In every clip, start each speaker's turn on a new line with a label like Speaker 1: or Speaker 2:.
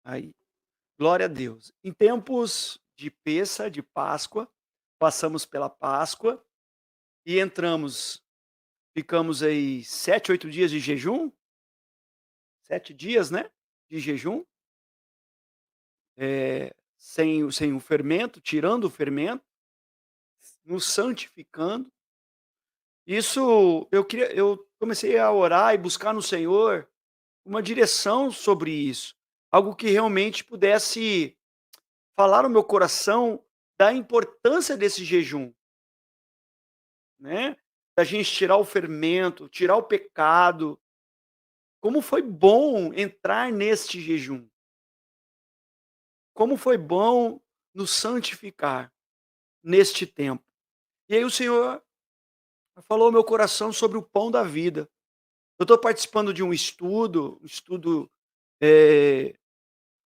Speaker 1: Aí, glória a Deus. Em tempos de Peça, de Páscoa, passamos pela Páscoa e ficamos aí 7, 8 dias de jejum, 7 dias, né, de jejum, sem o fermento, tirando o fermento, nos santificando. Isso eu comecei a orar e buscar no Senhor uma direção sobre isso, algo que realmente pudesse falar no meu coração da importância desse jejum, né, da gente tirar o fermento, tirar o pecado. Como foi bom entrar neste jejum, como foi bom nos santificar neste tempo. E aí o Senhor falou ao meu coração sobre o pão da vida. Eu estou participando de um estudo, eh,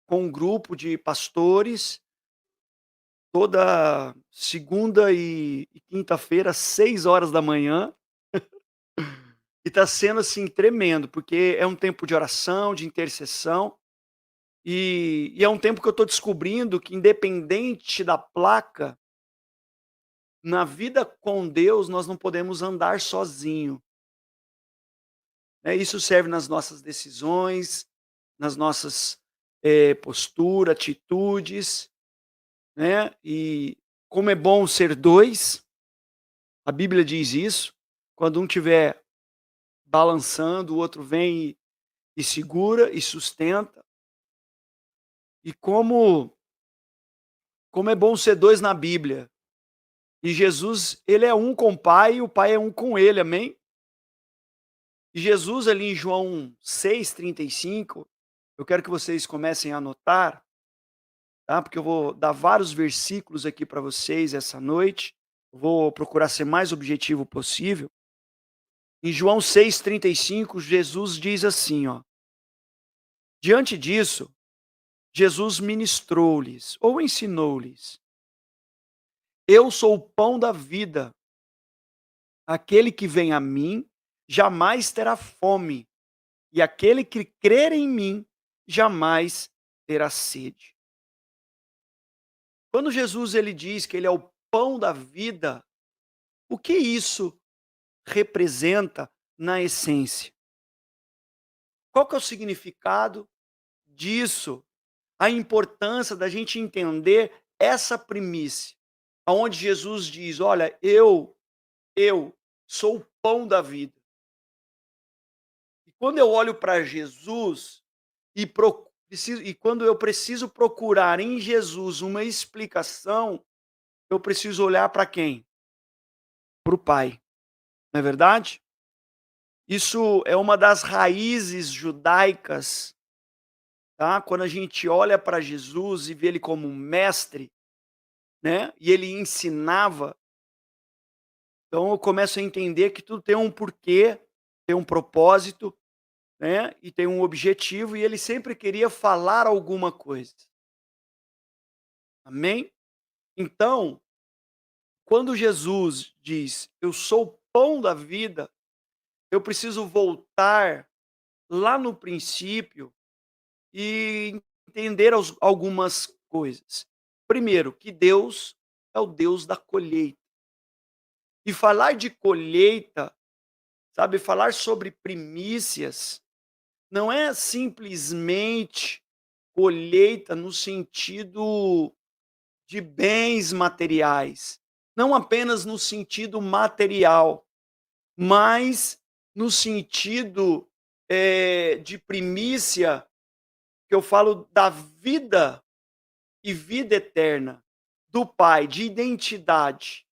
Speaker 1: com um grupo de pastores, toda segunda e quinta-feira, 6 horas da manhã. E está sendo, assim, tremendo, porque é um tempo de oração, de intercessão, e é um tempo que eu estou descobrindo que independente da placa, na vida com Deus nós não podemos andar sozinho, né. Isso serve nas nossas decisões, nas nossas, postura, atitudes, né. E como é bom ser 2, a Bíblia diz isso, quando um tiver balançando, o outro vem e segura e sustenta. E como é bom ser 2 na Bíblia. E Jesus, ele é um com o Pai e o Pai é um com ele, amém? E Jesus ali em João 6:35, eu quero que vocês comecem a anotar, tá, porque eu vou dar vários versículos aqui para vocês essa noite, eu vou procurar ser mais objetivo possível. Em João 6:35, Jesus diz assim, ó: "Diante disso, Jesus ministrou-lhes ou ensinou-lhes: Eu sou o pão da vida. Aquele que vem a mim jamais terá fome, e aquele que crer em mim jamais terá sede." Quando Jesus ele diz que ele é o pão da vida, o que isso representa na essência? Qual que é o significado disso? A importância da gente entender essa primícia, aonde Jesus diz: "Olha, eu sou o pão da vida." E quando eu olho para Jesus e quando eu preciso procurar em Jesus uma explicação, eu preciso olhar para quem? Para o Pai, não é verdade? Isso é uma das raízes judaicas, tá? Quando a gente olha para Jesus e vê ele como um mestre, né, e ele ensinava, então eu começo a entender que tudo tem um porquê, tem um propósito, né, e tem um objetivo, e ele sempre queria falar alguma coisa. Amém? Então, quando Jesus diz: "Eu sou o pão da vida", eu preciso voltar lá no princípio e entender algumas coisas. Primeiro, que Deus é o Deus da colheita. E falar de colheita, sabe, falar sobre primícias, não é simplesmente colheita no sentido de bens materiais, não apenas no sentido material, mas no sentido, de primícia, que eu falo da vida e vida eterna do Pai, de identidade,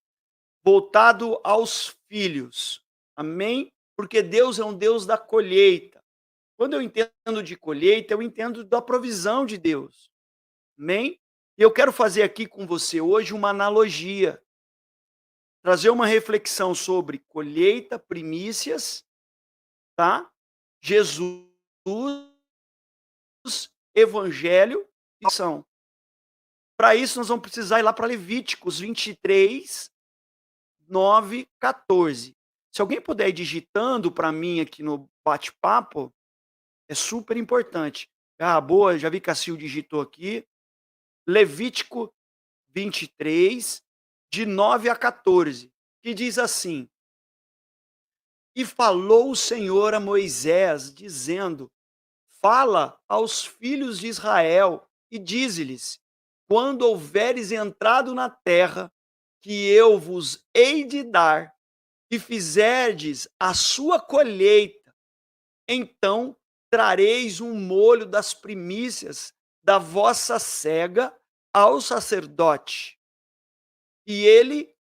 Speaker 1: voltado aos filhos. Amém? Porque Deus é um Deus da colheita. Quando eu entendo de colheita, eu entendo da provisão de Deus. Amém? E eu quero fazer aqui com você hoje uma analogia, trazer uma reflexão sobre colheita, primícias, tá? Jesus, evangelho e são. Para isso nós vamos precisar ir lá para Levíticos 23, 9, 14. Se alguém puder ir digitando para mim aqui no bate-papo, é super importante. Ah, boa, já vi que a Sil digitou aqui. Levítico 23, de 9 a 14, que diz assim: E falou o Senhor a Moisés, dizendo: Fala aos filhos de Israel e dize-lhes: Quando houveres entrado na terra que eu vos hei de dar, e fizerdes a sua colheita, então trareis um molho das primícias da vossa cega ao sacerdote, e ele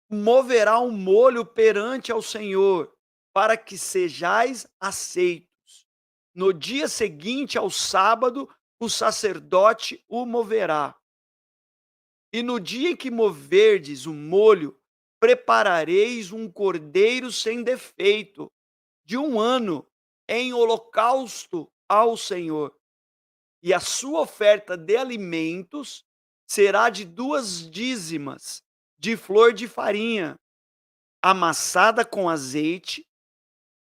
Speaker 1: moverá um molho perante ao Senhor, para que sejais aceitos. No dia seguinte ao sábado, o sacerdote o moverá. E no dia em que moverdes o molho, preparareis um cordeiro sem defeito, de 1 ano, em holocausto ao Senhor. E a sua oferta de alimentos será de 2 dízimas de flor de farinha, amassada com azeite,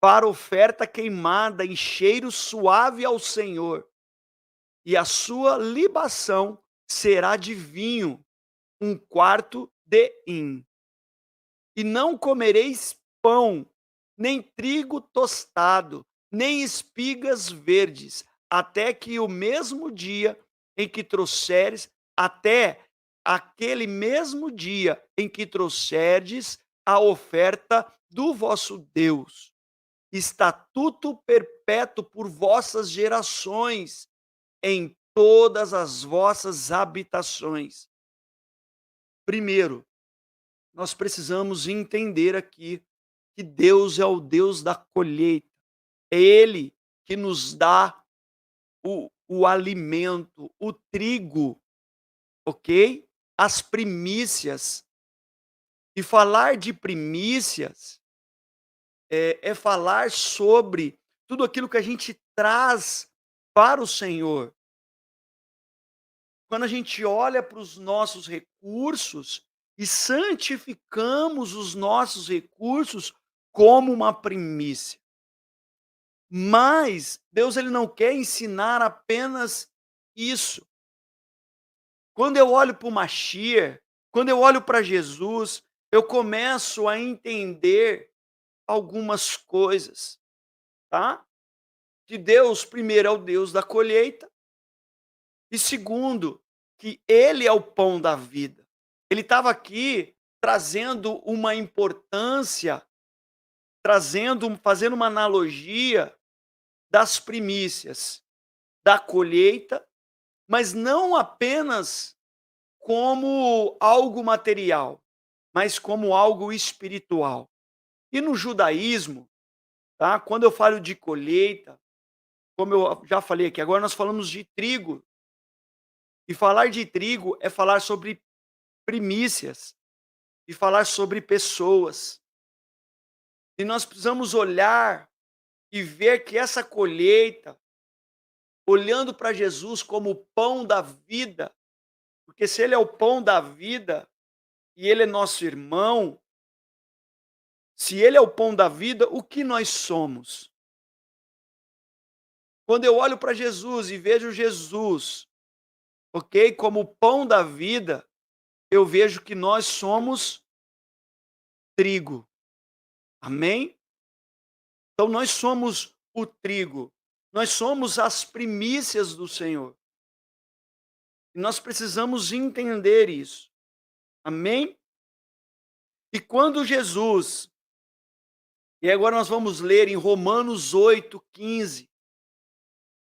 Speaker 1: para oferta queimada em cheiro suave ao Senhor. E a sua libação será de vinho, 1/4 de hin. E não comereis pão, nem trigo tostado, nem espigas verdes, até que o mesmo dia em que trouxeres, até aquele mesmo dia em que trouxerdes a oferta do vosso Deus. Estatuto perpétuo por vossas gerações, em todas as vossas habitações. Primeiro, nós precisamos entender aqui que Deus é o Deus da colheita. É Ele que nos dá o alimento, o trigo, ok? As primícias. E falar de primícias é falar sobre tudo aquilo que a gente traz para o Senhor. Quando a gente olha para os nossos recursos e santificamos os nossos recursos como uma primícia. Mas Deus ele não quer ensinar apenas isso. Quando eu olho para o Mashiach, quando eu olho para Jesus, eu começo a entender algumas coisas, tá? Que Deus, primeiro, é o Deus da colheita, e segundo, que Ele é o pão da vida. Ele estava aqui trazendo uma importância, fazendo uma analogia das primícias, da colheita, mas não apenas como algo material, mas como algo espiritual. E no judaísmo, tá? Quando eu falo de colheita, como eu já falei aqui, agora nós falamos de trigo. E falar de trigo é falar sobre primícias e falar sobre pessoas. E nós precisamos olhar e ver que essa colheita, olhando para Jesus como o pão da vida, porque se ele é o pão da vida e ele é nosso irmão, se ele é o pão da vida, o que nós somos? Quando eu olho para Jesus e vejo Jesus, ok, como o pão da vida, eu vejo que nós somos trigo. Amém? Então nós somos o trigo, nós somos as primícias do Senhor. E nós precisamos entender isso. Amém? E quando Jesus, e agora nós vamos ler em Romanos 8:15.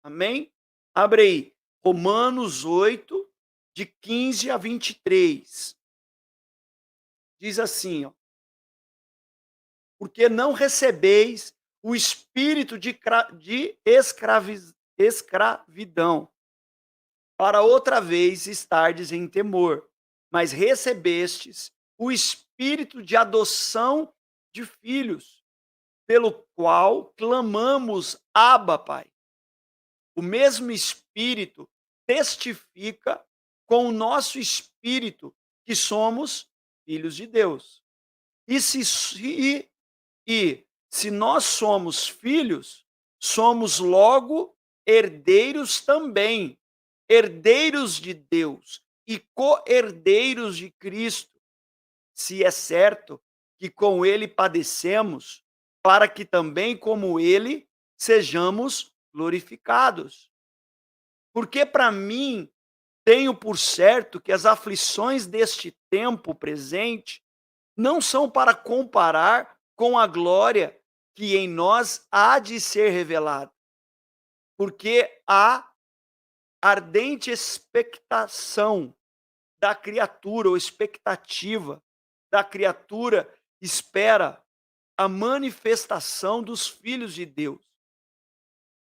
Speaker 1: Amém? Abre aí. Romanos 8, de 15 a 23. Diz assim, ó: Porque não recebeis o espírito de escravidão, para outra vez estardes em temor, mas recebestes o espírito de adoção de filhos, pelo qual clamamos: Abba, Pai. O mesmo espírito testifica com o nosso espírito que somos filhos de Deus. E se nós somos filhos, somos logo herdeiros também, herdeiros de Deus e co-herdeiros de Cristo, se é certo que com ele padecemos, para que também como ele sejamos glorificados. Porque para mim, tenho por certo que as aflições deste tempo presente não são para comparar com a glória que em nós há de ser revelada, porque há ardente expectação da criatura, ou expectativa da criatura espera a manifestação dos filhos de Deus.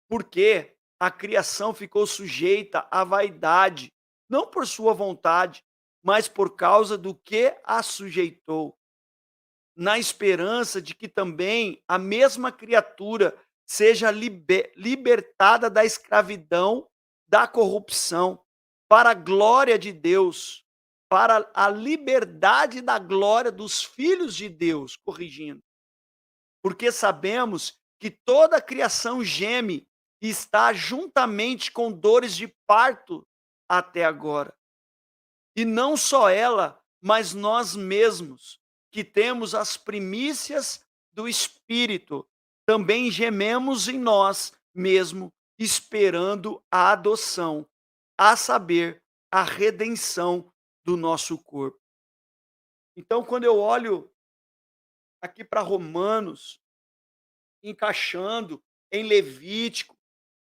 Speaker 1: Porque a criação ficou sujeita à vaidade, não por sua vontade, mas por causa do que a sujeitou, na esperança de que também a mesma criatura seja libertada da escravidão, da corrupção, para a glória de Deus, para a liberdade da glória dos filhos de Deus, corrigindo. Porque sabemos que toda a criação geme e está juntamente com dores de parto até agora. E não só ela, mas nós mesmos, que temos as primícias do Espírito, também gememos em nós mesmo, esperando a adoção, a saber, a redenção do nosso corpo. Então, quando eu olho aqui para Romanos, encaixando em Levítico,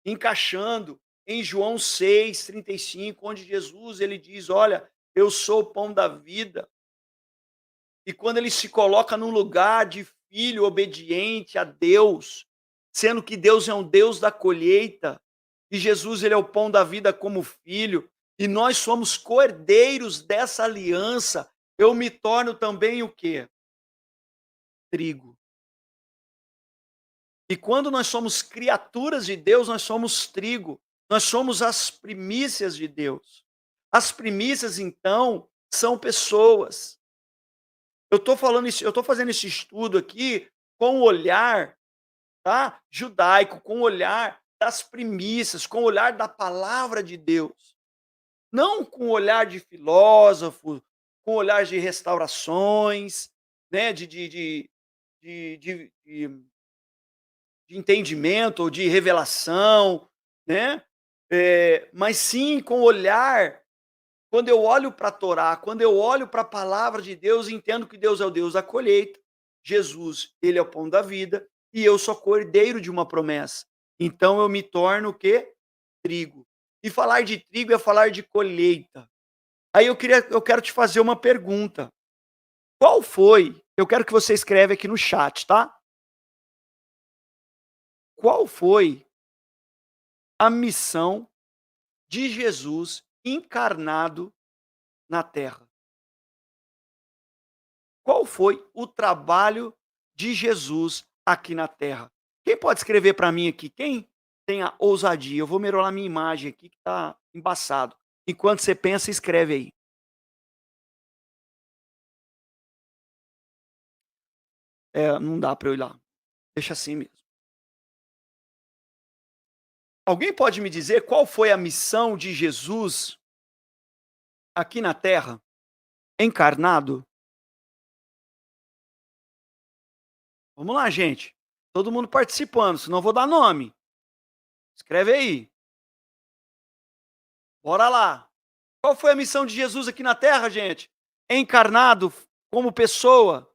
Speaker 1: encaixando em João 6:35, onde Jesus ele diz: "Olha, eu sou o pão da vida". E quando ele se coloca num lugar de filho obediente a Deus, sendo que Deus é um Deus da colheita, e Jesus ele é o pão da vida como filho, e nós somos cordeiros dessa aliança, eu me torno também o quê? Trigo. E quando nós somos criaturas de Deus, nós somos trigo, nós somos as primícias de Deus. As primícias, então, são pessoas. Eu estou fazendo esse estudo aqui com o olhar, tá, judaico, com o olhar das primícias, com o olhar da palavra de Deus. Não com o olhar de filósofo, com o olhar de restaurações, né, de, de, de de entendimento ou de revelação, né, mas sim com olhar, quando eu olho para a Torá, quando eu olho para a palavra de Deus, entendo que Deus é o Deus da colheita, Jesus, ele é o pão da vida, e eu sou cordeiro de uma promessa. Então eu me torno o quê? Trigo. E falar de trigo é falar de colheita. Aí eu quero te fazer uma pergunta. Qual foi, eu quero que você escreve aqui no chat, tá? Qual foi a missão de Jesus encarnado na Terra? Qual foi o trabalho de Jesus aqui na Terra? Quem pode escrever para mim aqui? Quem tem a ousadia? Eu vou melhorar minha imagem aqui que está embaçado. Enquanto você pensa, escreve aí. É, não dá para eu ir lá. Deixa assim mesmo. Alguém pode me dizer qual foi a missão de Jesus aqui na Terra, encarnado? Vamos lá, gente. Todo mundo participando, senão eu vou dar nome. Escreve aí. Bora lá. Qual foi a missão de Jesus aqui na Terra, gente? Encarnado como pessoa.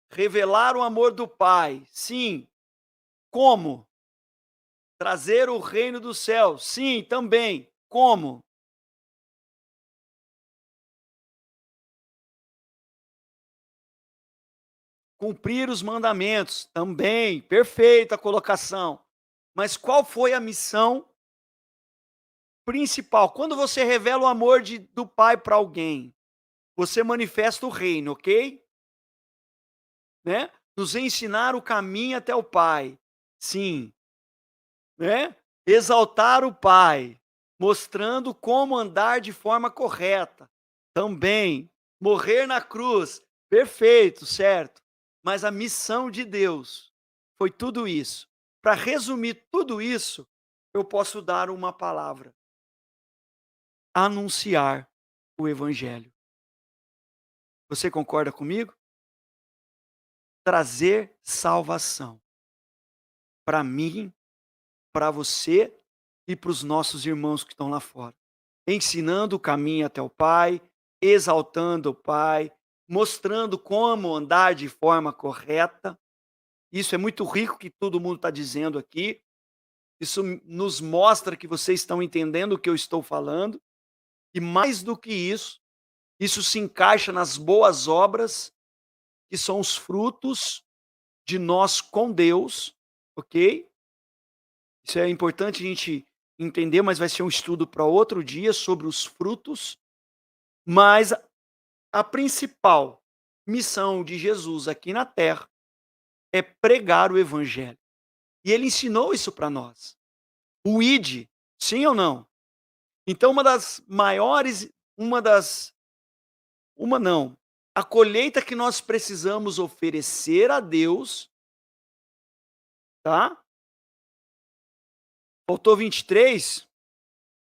Speaker 1: Revelar o amor do Pai. Sim. Como? Trazer o reino do céu. Sim, também. Como? Cumprir os mandamentos. Também. Perfeita colocação. Mas qual foi a missão principal? Quando você revela o amor do Pai para alguém, você manifesta o reino, ok? Né? Nos ensinar o caminho até o Pai. Sim. Né? Exaltar o Pai, mostrando como andar de forma correta. Também morrer na cruz. Perfeito, certo? Mas a missão de Deus foi tudo isso. Para resumir tudo isso, eu posso dar uma palavra: anunciar o evangelho. Você concorda comigo? Trazer salvação para mim, para você e para os nossos irmãos que estão lá fora. Ensinando o caminho até o Pai, exaltando o Pai, mostrando como andar de forma correta. Isso é muito rico que todo mundo está dizendo aqui. Isso nos mostra que vocês estão entendendo o que eu estou falando. E mais do que isso se encaixa nas boas obras, que são os frutos de nós com Deus, ok? Isso é importante a gente entender, mas vai ser um estudo para outro dia sobre os frutos. Mas a principal missão de Jesus aqui na terra é pregar o evangelho. E ele ensinou isso para nós. O ide, sim ou não? Então uma das maiores, uma não, a colheita que nós precisamos oferecer a Deus, tá? Faltou 23?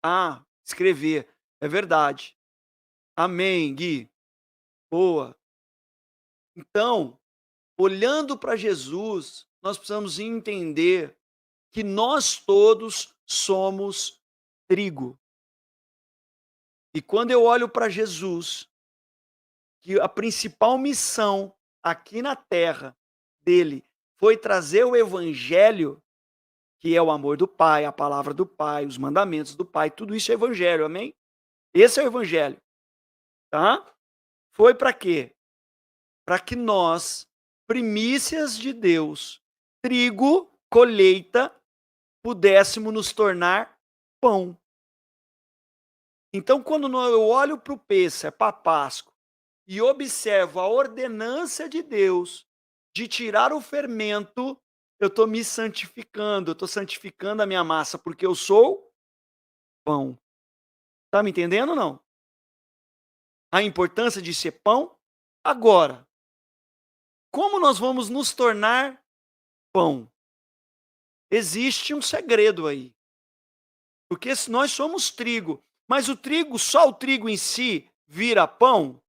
Speaker 1: Ah, escrever. É verdade. Amém, Gui. Boa. Então, olhando para Jesus, nós precisamos entender que nós todos somos trigo. E quando eu olho para Jesus, que a principal missão aqui na terra dele foi trazer o evangelho, que é o amor do Pai, a palavra do Pai, os mandamentos do Pai, tudo isso é evangelho, amém? Esse é o evangelho, tá? Foi para quê? Para que nós, primícias de Deus, trigo, colheita, pudéssemos nos tornar pão. Então, quando eu olho para o Pêssar, para a Páscoa, e observo a ordenança de Deus de tirar o fermento, eu estou me santificando, eu estou santificando a minha massa, porque eu sou pão. Está me entendendo ou não? A importância de ser pão? Agora, como nós vamos nos tornar pão? Existe um segredo aí. Porque se nós somos trigo, mas o trigo, só o trigo em si, vira pão?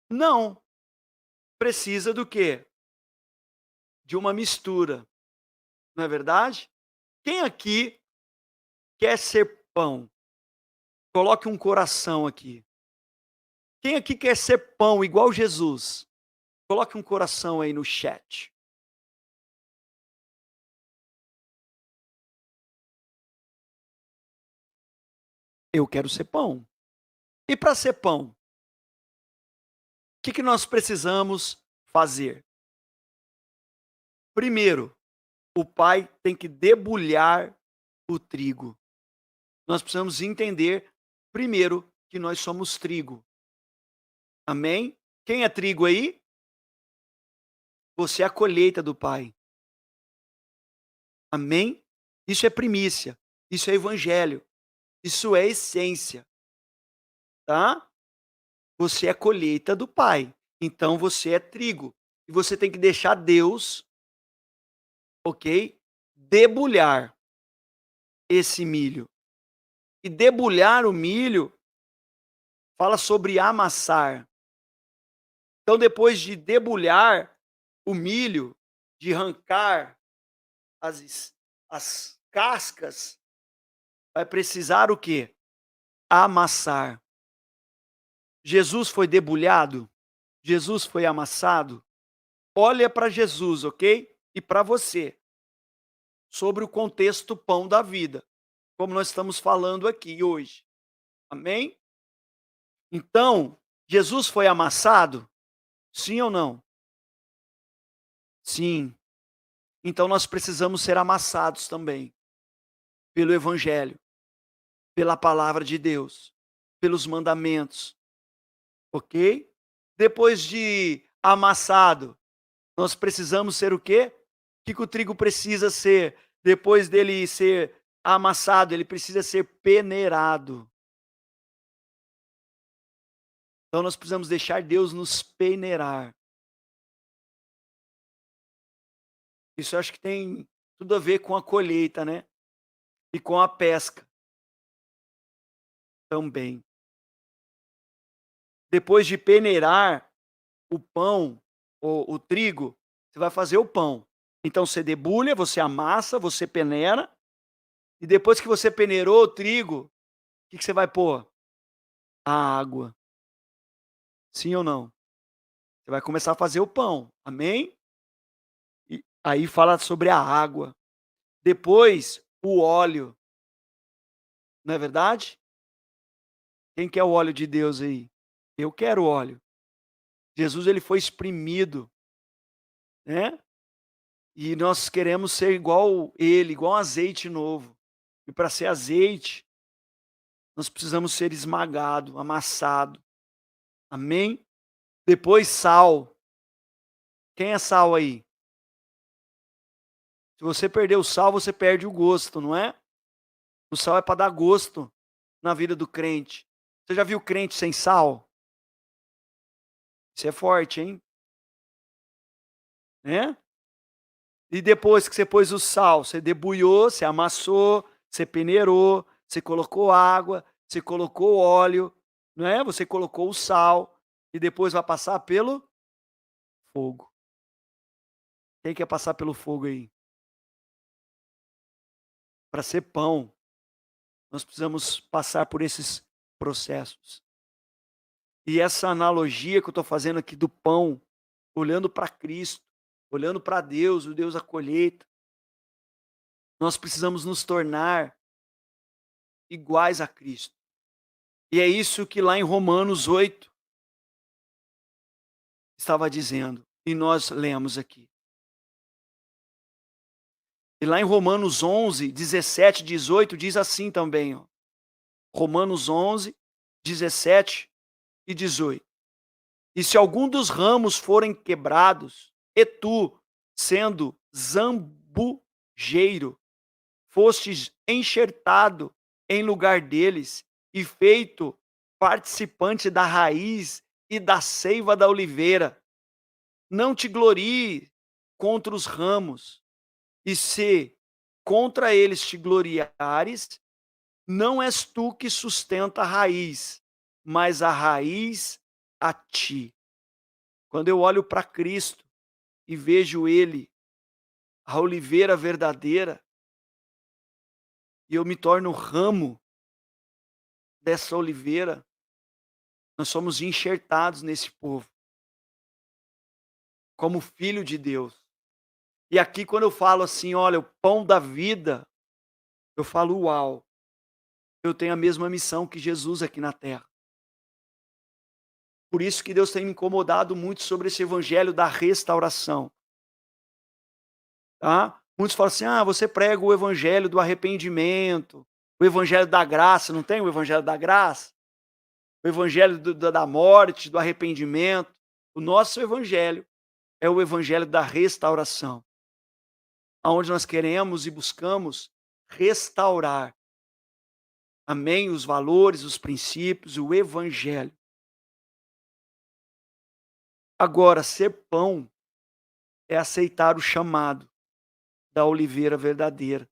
Speaker 1: Não. Precisa do quê? De uma mistura. Não é verdade? Quem aqui quer ser pão? Coloque um coração aqui. Quem aqui quer ser pão igual Jesus? Coloque um coração aí no chat. Eu quero ser pão. E para ser pão, o que nós precisamos fazer? Primeiro, o pai tem que debulhar o trigo. Nós precisamos entender, primeiro, que nós somos trigo. Amém? Quem é trigo aí? Você é a colheita do pai. Amém? Isso é primícia. Isso é evangelho. Isso é essência. Tá? Você é colheita do pai. Então você é trigo. E você tem que deixar Deus, ok? Debulhar esse milho. E debulhar o milho fala sobre amassar. Então, depois de debulhar o milho, de arrancar as cascas, vai precisar o quê? Amassar. Jesus foi debulhado? Jesus foi amassado? Olha para Jesus, ok? E para você. Sobre o contexto pão da vida. Como nós estamos falando aqui hoje. Amém? Então, Jesus foi amassado? Sim ou não? Sim. Então nós precisamos ser amassados também. Pelo Evangelho. Pela palavra de Deus. Pelos mandamentos. Ok? Depois de amassado, nós precisamos ser o quê? O que o trigo precisa ser? Depois dele ser amassado, ele precisa ser peneirado. Então nós precisamos deixar Deus nos peneirar. Isso eu acho que tem tudo a ver com a colheita, né? e com a pesca também. Depois de peneirar o pão, o trigo, você vai fazer o pão. Então você debulha, você amassa, você peneira, e depois que você peneirou o trigo, o que que você vai pôr? A água. Sim ou não? Você vai começar a fazer o pão, amém? E aí fala sobre a água. Depois, o óleo, não é verdade? Quem quer o óleo de Deus aí? Eu quero óleo. Jesus ele foi espremido, né? E nós queremos ser igual ele, igual azeite novo. E para ser azeite, nós precisamos ser esmagado, amassado. Amém? Depois sal. Quem é sal aí? Se você perder o sal, você perde o gosto, não é? O sal é para dar gosto na vida do crente. Você já viu crente sem sal? Isso é forte, hein? Né? E depois que você pôs o sal, você debulhou, você amassou, você peneirou, você colocou água, você colocou óleo, não é? Você colocou o sal e depois vai passar pelo fogo. Quem quer passar pelo fogo aí? Para ser pão, nós precisamos passar por esses processos. E essa analogia que eu estou fazendo aqui do pão, olhando para Cristo, olhando para Deus, o Deus da colheita, nós precisamos nos tornar iguais a Cristo. E é isso que lá em Romanos 8 estava dizendo, e nós lemos aqui. E lá em Romanos 11, 17, 18 diz assim também, ó. Romanos 11, 17 e 18. E se algum dos ramos forem quebrados, e tu, sendo zambujeiro, fostes enxertado em lugar deles e feito participante da raiz e da seiva da oliveira, não te glorie contra os ramos, e se contra eles te gloriares, não és tu que sustenta a raiz, mas a raiz a ti. Quando eu olho para Cristo e vejo Ele, a oliveira verdadeira, e eu me torno ramo dessa oliveira, nós somos enxertados nesse povo, como filho de Deus. E aqui, quando eu falo assim, olha, o pão da vida, eu falo, uau, eu tenho a mesma missão que Jesus aqui na terra. Por isso que Deus tem me incomodado muito sobre esse evangelho da restauração. Tá? Muitos falam assim: ah, você prega o evangelho do arrependimento, o evangelho da graça, não tem o evangelho da graça? O evangelho da morte, do arrependimento. O nosso evangelho é o evangelho da restauração, aonde nós queremos e buscamos restaurar, amém, os valores, os princípios, o evangelho. Agora, ser pão é aceitar o chamado da oliveira verdadeira.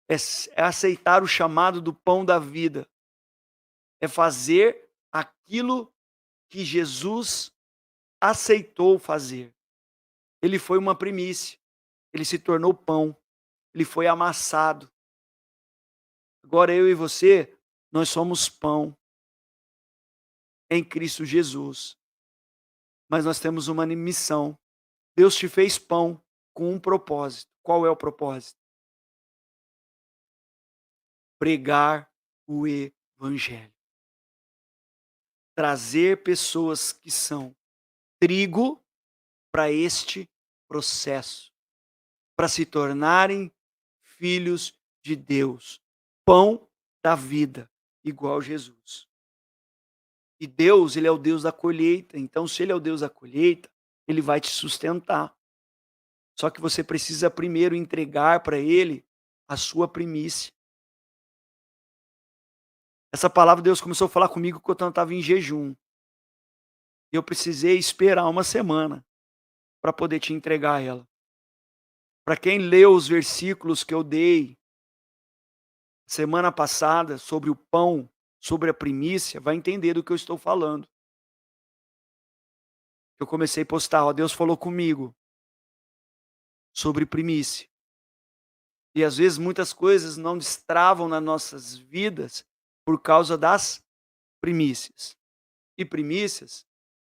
Speaker 1: É aceitar o chamado do pão da vida. É fazer aquilo que Jesus aceitou fazer. Ele foi uma primícia. Ele se tornou pão. Ele foi amassado. Agora eu e você, nós somos pão em Cristo Jesus. Mas nós temos uma missão. Deus te fez pão com um propósito. Qual é o propósito? Pregar o evangelho. Trazer pessoas que são trigo para este processo, para se tornarem filhos de Deus, pão da vida, igual Jesus. E Deus, ele é o Deus da colheita, então se ele é o Deus da colheita, ele vai te sustentar. Só que você precisa primeiro entregar para ele a sua primícia. Essa palavra Deus começou a falar comigo quando eu estava em jejum. E eu precisei esperar uma semana para poder te entregar ela. Para quem leu os versículos que eu dei semana passada, sobre o pão, sobre a primícia, vai entender do que eu estou falando. Eu comecei a postar, ó, Deus falou comigo sobre primícia. E às vezes muitas coisas não destravam nas nossas vidas por causa das primícias. E primícias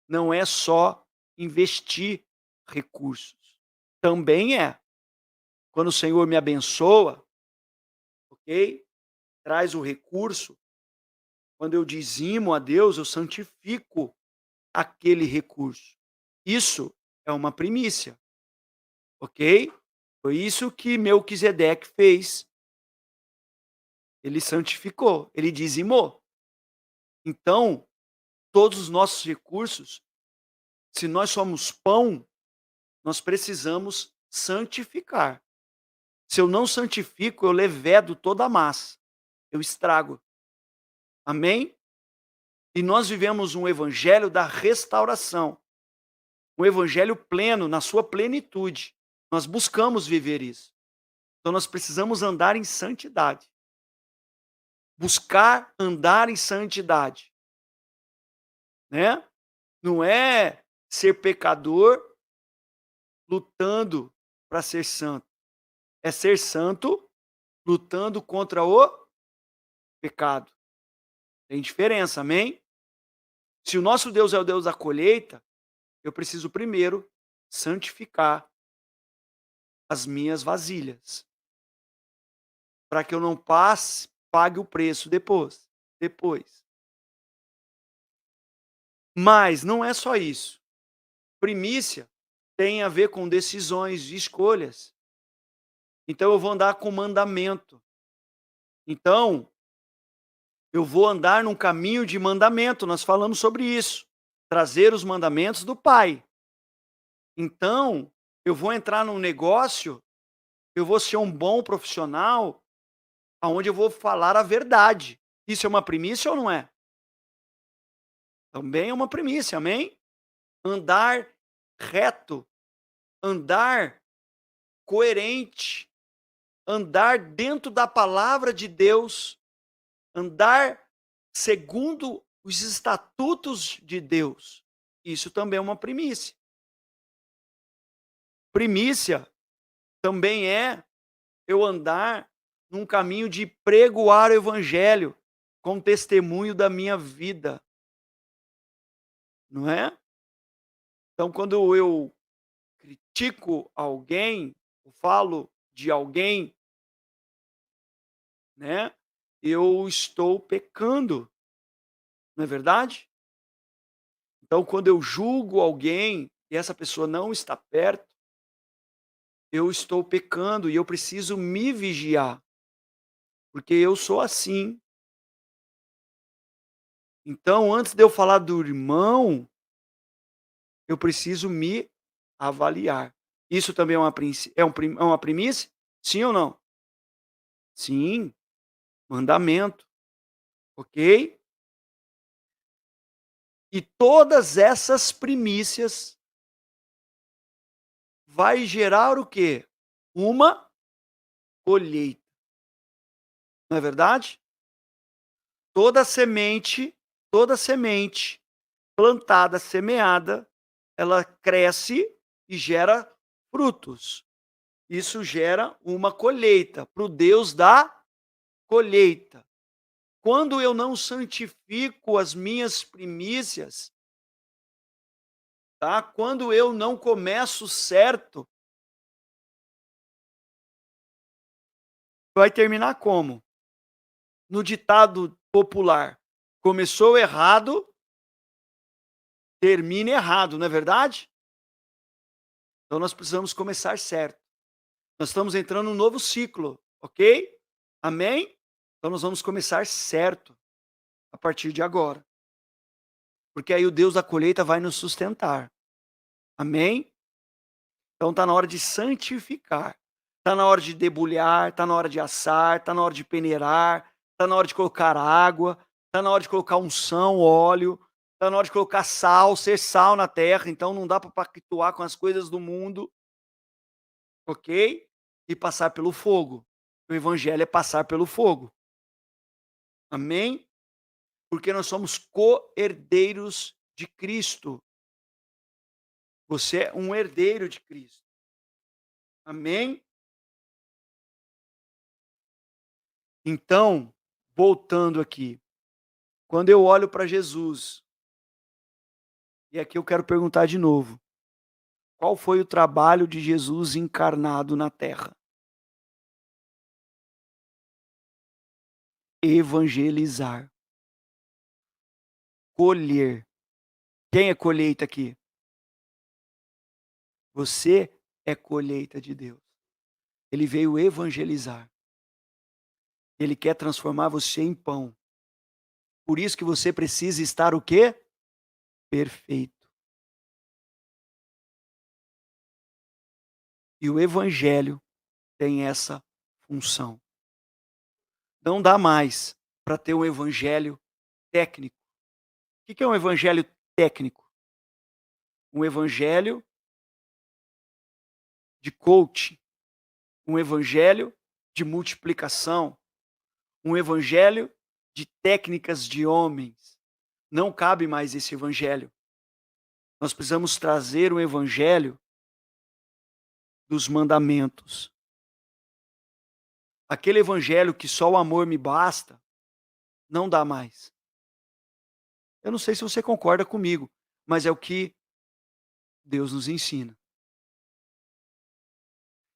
Speaker 1: não é só investir recursos. Também é. Quando o Senhor me abençoa, ok? Traz o recurso. Quando eu dizimo a Deus, eu santifico aquele recurso. Isso é uma primícia, ok? Foi isso que Melquisedeque fez. Ele santificou, ele dizimou. Então, todos os nossos recursos, se nós somos pão, nós precisamos santificar. Se eu não santifico, eu levedo toda a massa, eu estrago. Amém? E nós vivemos um evangelho da restauração, um evangelho pleno, na sua plenitude. Nós buscamos viver isso. Então nós precisamos andar em santidade. Buscar andar em santidade, né? Não é ser pecador lutando para ser santo. É ser santo lutando contra o pecado. Tem diferença, amém? Se o nosso Deus é o Deus da colheita, eu preciso primeiro santificar as minhas vasilhas, para que eu não pague o preço depois. Mas não é só isso. Primícia tem a ver com decisões e escolhas. Então eu vou andar com mandamento. Então, eu vou andar num caminho de mandamento, nós falamos sobre isso. Trazer os mandamentos do Pai. Então, eu vou entrar num negócio, eu vou ser um bom profissional, aonde eu vou falar a verdade. Isso é uma primícia ou não é? Também é uma primícia, amém? Andar reto, andar coerente, andar dentro da palavra de Deus, andar segundo os estatutos de Deus. Isso também é uma primícia. Primícia também é eu andar num caminho de pregoar o evangelho com testemunho da minha vida. Não é? Então, quando eu critico alguém, eu falo de alguém, né? Eu estou pecando, não é verdade? Então, quando eu julgo alguém e essa pessoa não está perto, eu estou pecando e eu preciso me vigiar, porque eu sou assim. Então, antes de eu falar do irmão, eu preciso me avaliar. Isso também é é uma primícia? Sim ou não? Sim, mandamento, ok? E todas essas primícias vai gerar o quê? Uma colheita. Não é verdade? Toda semente plantada, semeada, ela cresce e gera frutos. Isso gera uma colheita para o Deus da colheita. Quando eu não santifico as minhas primícias, tá? Quando eu não começo certo, vai terminar como? No ditado popular: começou errado, termina errado, não é verdade? Então nós precisamos começar certo. Nós estamos entrando num novo ciclo, ok? Amém? Então nós vamos começar certo a partir de agora. Porque aí o Deus da colheita vai nos sustentar. Amém? Então está na hora de santificar. Está na hora de debulhar, está na hora de assar, está na hora de peneirar, está na hora de colocar água, está na hora de colocar unção, óleo, está na hora de colocar sal, ser sal na terra. Então não dá para pactuar com as coisas do mundo, ok? E passar pelo fogo. O evangelho é passar pelo fogo. Amém? Porque nós somos co-herdeiros de Cristo. Você é um herdeiro de Cristo. Amém? Então, voltando aqui, quando eu olho para Jesus, e aqui eu quero perguntar de novo: qual foi o trabalho de Jesus encarnado na terra? Evangelizar, colher. Quem é colheita aqui? Você é colheita de Deus. Ele veio evangelizar. Ele quer transformar você em pão. Por isso que você precisa estar o quê? Perfeito. E o evangelho tem essa função. Não dá mais para ter um evangelho técnico. O que é um evangelho técnico? Um evangelho de coach, um evangelho de multiplicação, um evangelho de técnicas de homens. Não cabe mais esse evangelho. Nós precisamos trazer o evangelho dos mandamentos. Aquele evangelho que só o amor me basta, não dá mais. Eu não sei se você concorda comigo, mas é o que Deus nos ensina.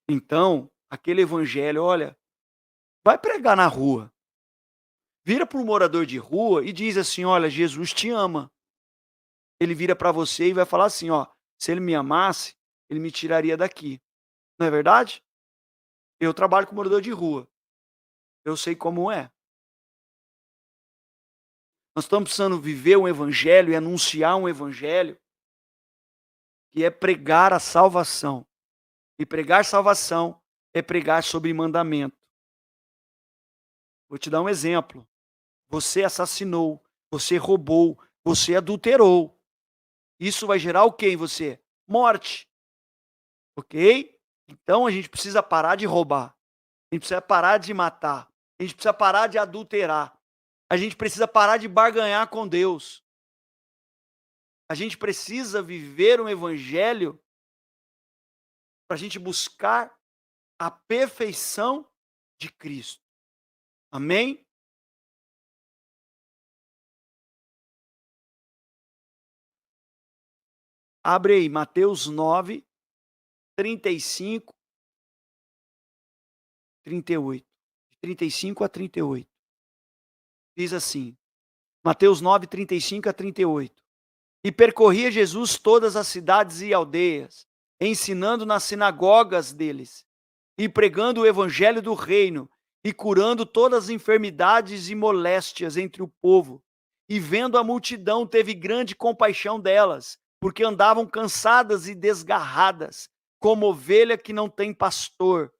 Speaker 1: Então, aquele evangelho, olha, vai pregar na rua. Vira para um morador de rua e diz assim: olha, Jesus te ama. Ele vira para você e vai falar assim: ó, se ele me amasse, ele me tiraria daqui. Não é verdade? Eu trabalho com morador de rua. Eu sei como é. Nós estamos precisando viver um evangelho e anunciar um evangelho que é pregar a salvação. E pregar salvação é pregar sobre mandamento. Vou te dar um exemplo. Você assassinou, você roubou, você adulterou. Isso vai gerar o que em você? Morte. Ok? Então a gente precisa parar de roubar. A gente precisa parar de matar. A gente precisa parar de adulterar. A gente precisa parar de barganhar com Deus. A gente precisa viver um evangelho para a gente buscar a perfeição de Cristo. Amém? Abre aí, Mateus 9, 35, 38. De 35 a 38. Diz assim, Mateus 9, 35 a 38. E percorria Jesus todas as cidades e aldeias, ensinando nas sinagogas deles, e pregando o evangelho do reino, e curando todas as enfermidades e moléstias entre o povo. E vendo a multidão, teve grande compaixão delas, porque andavam cansadas e desgarradas, como ovelha que não tem pastor.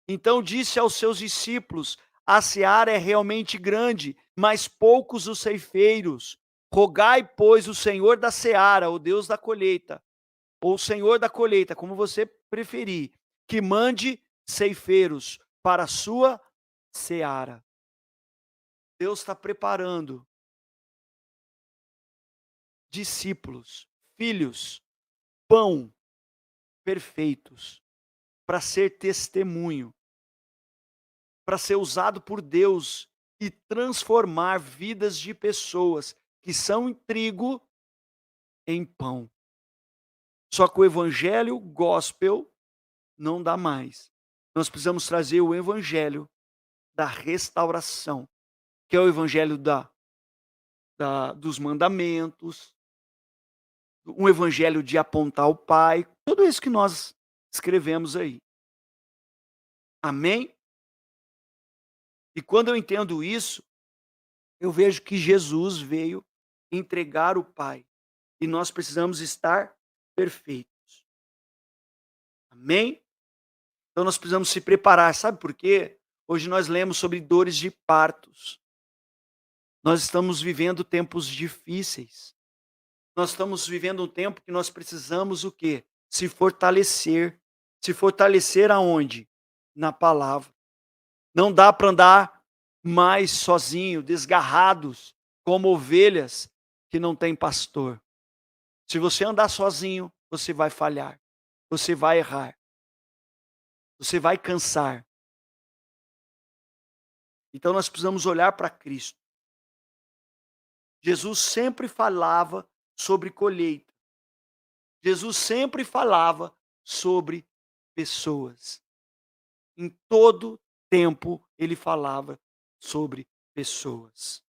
Speaker 1: Então disse aos seus discípulos: a seara é realmente grande, mas poucos os ceifeiros. Rogai, pois, o Senhor da seara, o Deus da colheita, ou o Senhor da colheita, como você preferir, que mande ceifeiros para a sua seara. Deus está preparando discípulos, filhos, pão perfeitos, para ser testemunho, para ser usado por Deus e transformar vidas de pessoas que são em trigo em pão. Só que o evangelho gospel não dá mais. Nós precisamos trazer o evangelho da restauração, que é o evangelho dos mandamentos, um evangelho de apontar o Pai, tudo isso que nós escrevemos aí. Amém? E quando eu entendo isso, eu vejo que Jesus veio entregar o Pai. E nós precisamos estar perfeitos. Amém? Então nós precisamos se preparar. Sabe por quê? Hoje nós lemos sobre dores de partos. Nós estamos vivendo tempos difíceis. Nós estamos vivendo um tempo que nós precisamos o quê? Se fortalecer. Se fortalecer aonde? Na palavra. Não dá para andar mais sozinho, desgarrados, como ovelhas que não têm pastor. Se você andar sozinho, você vai falhar, você vai errar, você vai cansar. Então nós precisamos olhar para Cristo. Jesus sempre falava sobre colheita. Jesus sempre falava sobre pessoas. Em todo tempo ele falava sobre pessoas.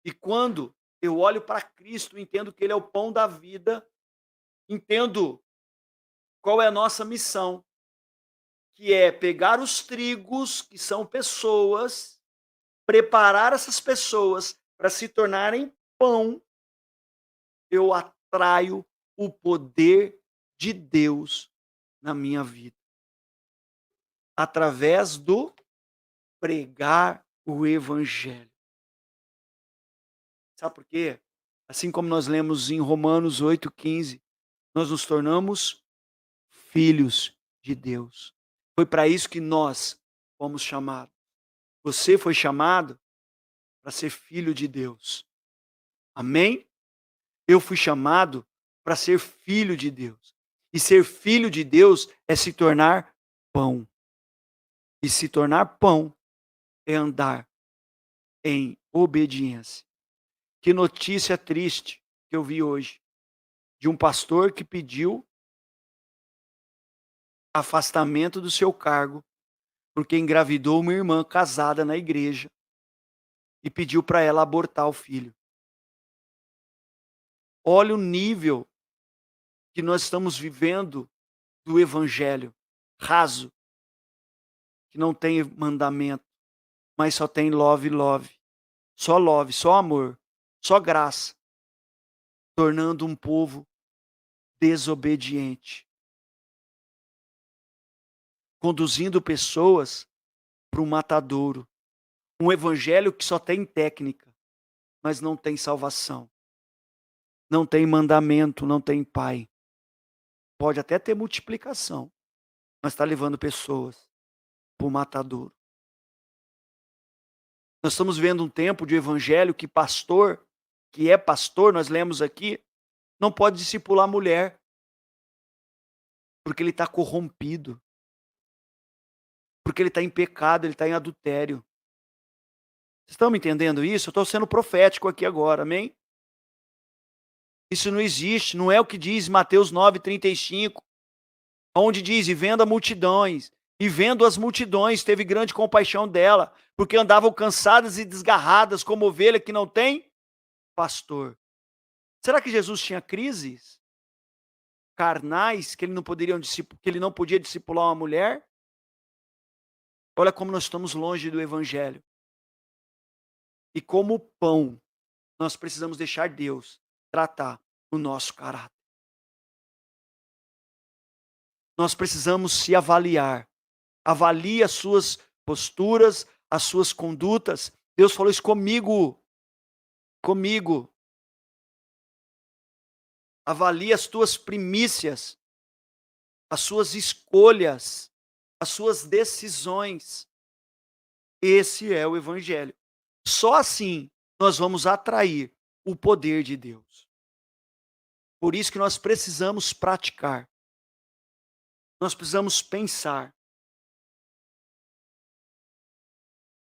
Speaker 1: E quando eu olho para Cristo, entendo que ele é o pão da vida, entendo qual é a nossa missão, que é pegar os trigos, que são pessoas, preparar essas pessoas para se tornarem pão, eu atraio o poder de Deus na minha vida. Através do pregar o evangelho. Sabe por quê? Assim como nós lemos em Romanos 8,15, nós nos tornamos filhos de Deus. Foi para isso que nós fomos chamados. Você foi chamado para ser filho de Deus. Amém? Eu fui chamado para ser filho de Deus. E ser filho de Deus é se tornar pão. E se tornar pão é andar em obediência. Que notícia triste que eu vi hoje de um pastor que pediu afastamento do seu cargo porque engravidou uma irmã casada na igreja e pediu para ela abortar o filho. Olha o nível que nós estamos vivendo do evangelho raso, que não tem mandamento, mas só tem love, só amor, só graça, tornando um povo desobediente, conduzindo pessoas para um matadouro, um evangelho que só tem técnica, mas não tem salvação, não tem mandamento, não tem pai. Pode até ter multiplicação, mas está levando pessoas para o matadouro. Nós estamos vendo um tempo de evangelho que pastor, que é pastor, nós lemos aqui, não pode discipular mulher, porque ele está corrompido, porque ele está em pecado, ele está em adultério. Vocês estão me entendendo isso? Eu estou sendo profético aqui agora, amém? Isso não existe, não é o que diz Mateus 9,35, onde diz, e vendo a multidões, e vendo as multidões, teve grande compaixão dela, porque andavam cansadas e desgarradas, como ovelha que não tem pastor. Será que Jesus tinha crises carnais que ele não podia discipular uma mulher? Olha como nós estamos longe do evangelho. E como pão, nós precisamos deixar Deus tratar o nosso caráter. Nós precisamos se avaliar. Avalie as suas posturas, as suas condutas. Deus falou isso comigo. Comigo. Avalie as tuas primícias, as suas escolhas, as suas decisões. Esse é o evangelho. Só assim nós vamos atrair o poder de Deus. Por isso que nós precisamos praticar. Nós precisamos pensar.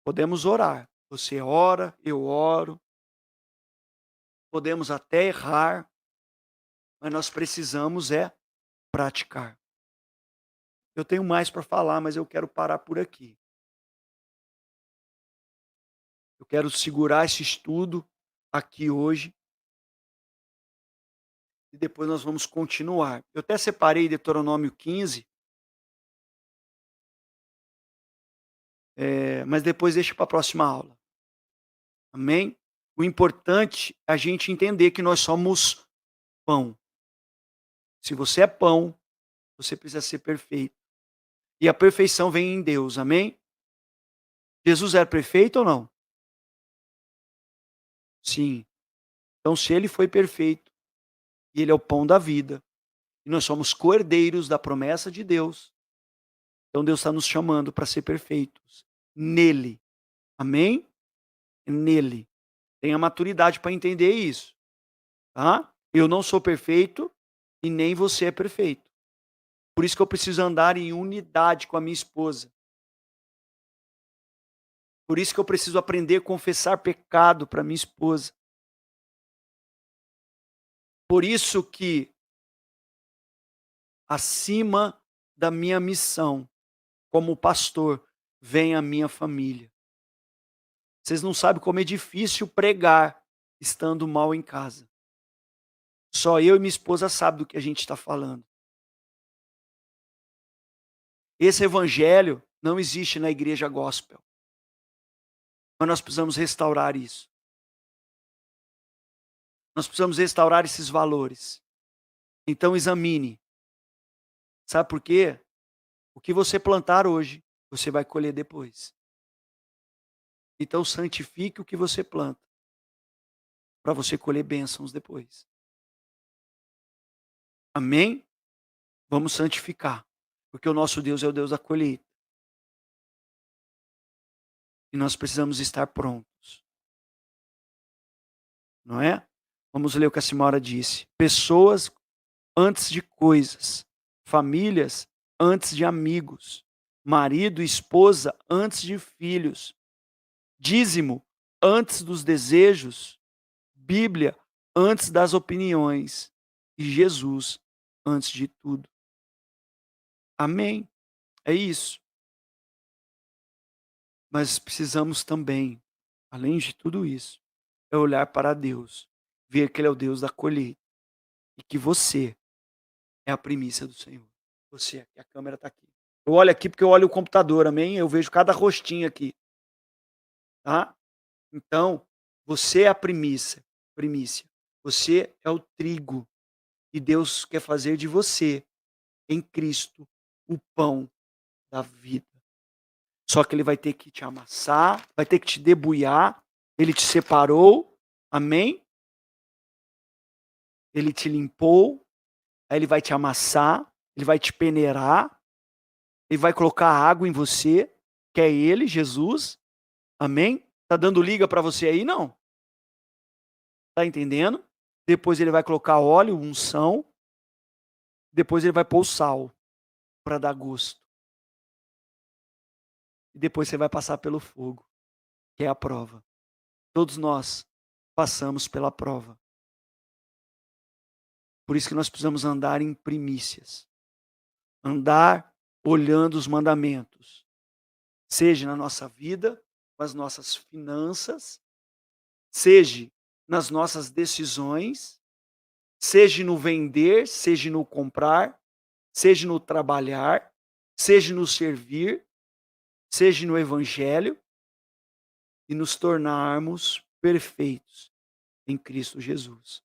Speaker 1: Podemos orar. Você ora, eu oro. Podemos até errar, mas nós precisamos praticar. Eu tenho mais para falar, mas eu quero parar por aqui. Eu quero segurar esse estudo aqui hoje. E depois nós vamos continuar. Eu até separei Deuteronômio 15. Mas depois deixa para a próxima aula. Amém? O importante é a gente entender que nós somos pão. Se você é pão, você precisa ser perfeito. E a perfeição vem em Deus, amém? Jesus era perfeito ou não? Sim. Então, se ele foi perfeito, e ele é o pão da vida, e nós somos cordeiros da promessa de Deus, então Deus está nos chamando para ser perfeitos nele. Amém? Nele. Tenha maturidade para entender isso, tá? Eu não sou perfeito e nem você é perfeito. Por isso que eu preciso andar em unidade com a minha esposa. Por isso que eu preciso aprender a confessar pecado para minha esposa. Por isso que acima da minha missão como pastor vem a minha família. Vocês não sabem como é difícil pregar estando mal em casa. Só eu e minha esposa sabem do que a gente está falando. Esse evangelho não existe na igreja gospel. Mas nós precisamos restaurar isso. Nós precisamos restaurar esses valores. Então examine. Sabe por quê? O que você plantar hoje, você vai colher depois. Então santifique o que você planta, para você colher bênçãos depois. Amém? Vamos santificar, porque o nosso Deus é o Deus da colheita. E nós precisamos estar prontos. Não é? Vamos ler o que a senhora disse. Pessoas antes de coisas, famílias antes de amigos, marido e esposa antes de filhos, dízimo antes dos desejos, Bíblia antes das opiniões e Jesus antes de tudo. Amém? É isso. Mas precisamos também, além de tudo isso, é olhar para Deus, ver que Ele é o Deus da colheita e que você é a primícia do Senhor. Você aqui, a câmera está aqui. Eu olho aqui porque eu olho o computador, amém? Eu vejo cada rostinho aqui, tá? Então, você é a primícia. Você é o trigo e Deus quer fazer de você, em Cristo, o pão da vida. Só que Ele vai ter que te amassar, vai ter que te debulhar. Ele te separou, amém? Ele te limpou, aí Ele vai te amassar, Ele vai te peneirar, Ele vai colocar água em você, que é Ele, Jesus, amém? Tá dando liga para você aí? Não. Tá entendendo? Depois Ele vai colocar óleo, unção, depois Ele vai pôr o sal para dar gosto. E depois você vai passar pelo fogo, que é a prova. Todos nós passamos pela prova. Por isso que nós precisamos andar em primícias. Andar olhando os mandamentos. Seja na nossa vida, com as nossas finanças, seja nas nossas decisões, seja no vender, seja no comprar, seja no trabalhar, seja no servir, seja no evangelho, e nos tornarmos perfeitos em Cristo Jesus.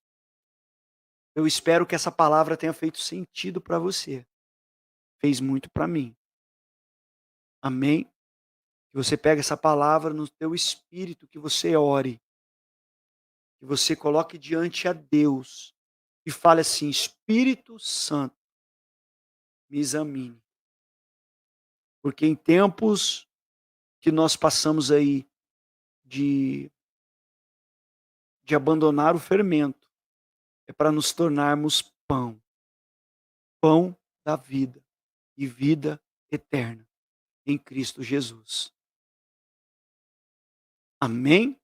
Speaker 1: Eu espero que essa palavra tenha feito sentido para você. Fez muito para mim. Amém? Que você pegue essa palavra no teu espírito, que você ore. Que você coloque diante a Deus e fale assim: Espírito Santo, me examine. Porque em tempos que nós passamos aí de abandonar o fermento, é para nos tornarmos pão. Pão da vida e vida eterna em Cristo Jesus. Amém?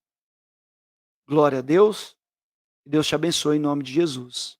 Speaker 1: Glória a Deus. Que Deus te abençoe em nome de Jesus.